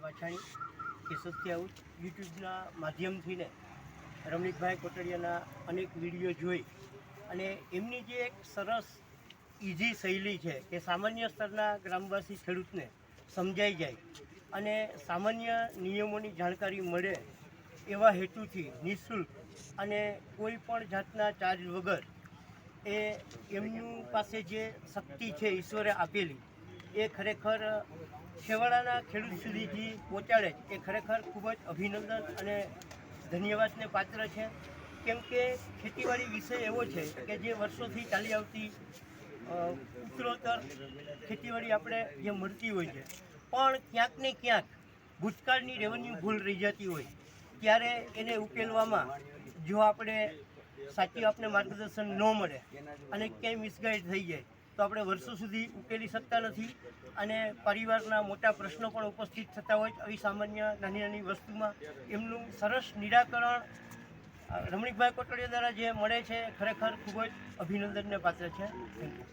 વાછાણી કેશોદથી આવું યુટ્યુબના માધ્યમથી ને રમણીકભાઈ કોટડિયાના અનેક વિડીયો જોઈ અને એમની જે એક સરસ ઇઝી શૈલી છે કે સામાન્ય સ્તરના ગ્રામવાસી ખેડૂતને સમજાઈ જાય અને સામાન્ય નિયમોની જાણકારી મળે એવા હેતુથી નિઃશુલ્ક અને કોઈ પણ જાતના ચાર્જ વગર એ એમનું પાસે જે શક્તિ છે ઈશ્વરે આપેલી એ ખરેખર છેવાડાના ખેડૂત સુધીથી પહોંચાડે એ ખરેખર ખૂબ જ અભિનંદન અને ધન્યવાદને પાત્ર છે. કેમ કે ખેતીવાડી વિષય એવો છે કે જે વર્ષોથી ચાલી આવતી ઉત્તરોત્તર ખેતીવાડી આપણે જે મળતી હોય છે, પણ ક્યાંક ને ક્યાંક ભૂતકાળની રેવન્યુ ભૂલ રહી જતી હોય ત્યારે એને ઉકેલવામાં જો આપણે સાચી આપણે માર્ગદર્શન ન મળે અને ક્યાંય મિસગાઈડ થઈ જાય તો આપણે વર્ષો સુધી ઉકેલી શકતા નથી અને પરિવારના મોટા પ્રશ્નો પણ ઉપસ્થિત થતા હોય. આવી સામાન્ય નાની નાની વસ્તુમાં એમનું સરસ નિરાકરણ રમણીકભાઈ કોટડિયા દ્વારા જે મળે છે ખરેખર ખૂબ જ અભિનંદનને પાત્ર છે. Thank you.